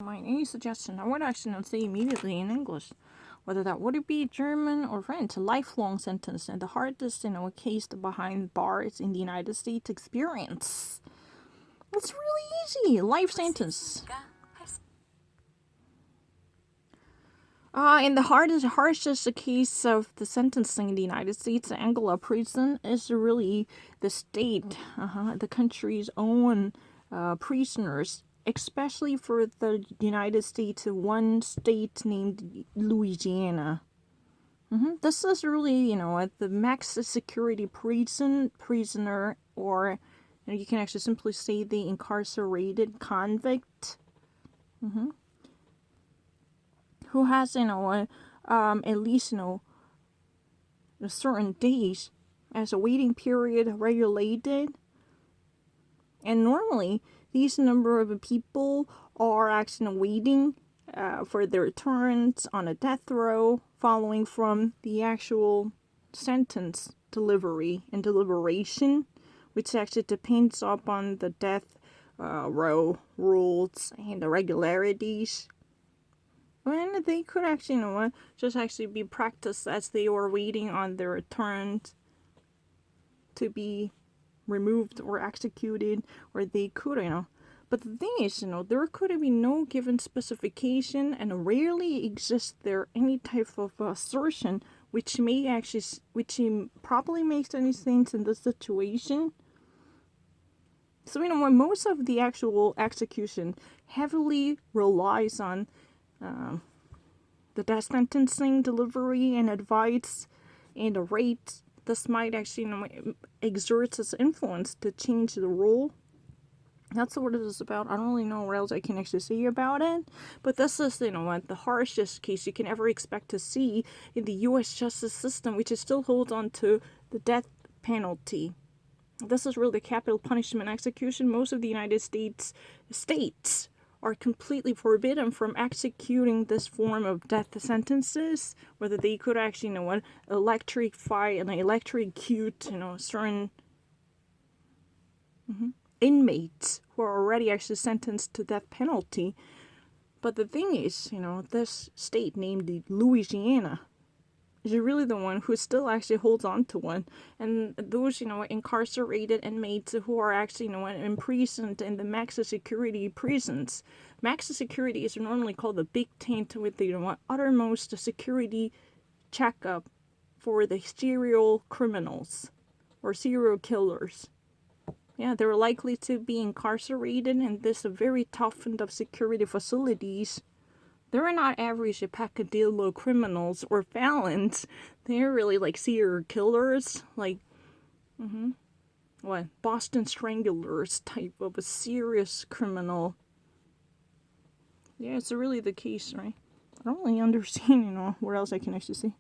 Mind any suggestion, I would actually not say immediately in English. Whether that would it be German or French, a lifelong sentence and the hardest, case behind bars in the United States experience. It's really easy. Life sentence. And the harshest case of the sentencing in the United States, Angela prison, is really the state, the country's own prisoners, especially for the United States, one state named Louisiana. This is really, the max security prisoner, or you can actually simply say the incarcerated convict. Who has, at least, a certain days as a waiting period regulated. And normally, these number of people are actually waiting for their turns on a death row following from the actual sentence delivery and deliberation, which actually depends upon the death row rules and the regularities. And they could actually, just actually be practiced as they were waiting on their turns to be removed or executed, or they could, But the thing is, there could be no given specification, and rarely exists there any type of assertion which probably makes any sense in this situation. So, when most of the actual execution heavily relies on the death sentencing delivery and advice and the rate, this might actually exert its influence to change the rule. That's what it is about. I don't really know what else I can actually say about it. But this is, the harshest case you can ever expect to see in the U.S. justice system, which is still holds on to the death penalty. This is really capital punishment execution. Most of the United States are completely forbidden from executing this form of death sentences, whether they could actually, electrify and electrocute, certain inmates who are already actually sentenced to death penalty. But the thing is, this state named Louisiana is really the one who still actually holds on to one. And those, incarcerated inmates who are actually, imprisoned in the maximum security prisons. Maximum security is normally called the big tent with the, uttermost security checkup for the serial criminals or serial killers. Yeah, they're likely to be incarcerated in this very toughened up security facilities. They're not average peccadillo criminals or felons. They're really like serial killers, like, Boston Stranglers type of a serious criminal. Yeah, it's really the case, right? I don't really understand, what else I can actually say.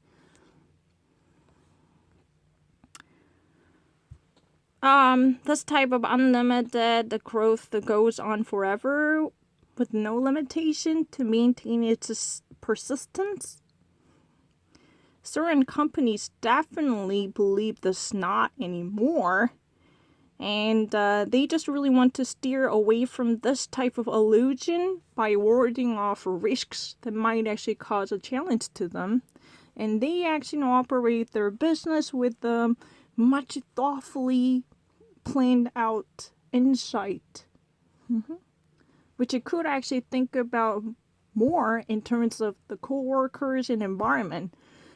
This type of unlimited growth that goes on forever with no limitation to maintain its persistence. Certain companies definitely believe this not anymore, and they just really want to steer away from this type of illusion by warding off risks that might actually cause a challenge to them. And they actually operate their business with much thoughtfully planned out insight, which you could actually think about more in terms of the co-workers and environment.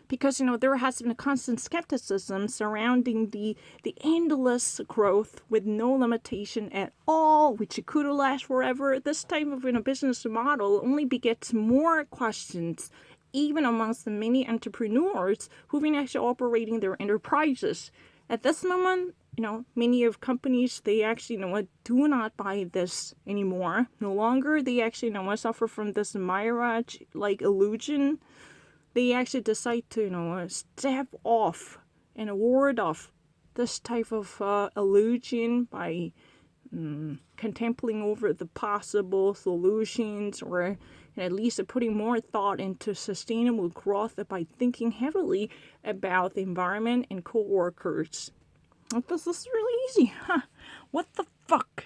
Because, there has been a constant skepticism surrounding the endless growth with no limitation at all, which could last forever. This type of business model only begets more questions, even amongst the many entrepreneurs who've been actually operating their enterprises. At this moment, many of companies, they actually, do not buy this anymore. No longer. They actually, suffer from this mirage-like illusion. They actually decide to, step off and ward off this type of illusion by contemplating over the possible solutions, or at least putting more thought into sustainable growth by thinking heavily about the environment and co-workers. This is really easy. What the fuck?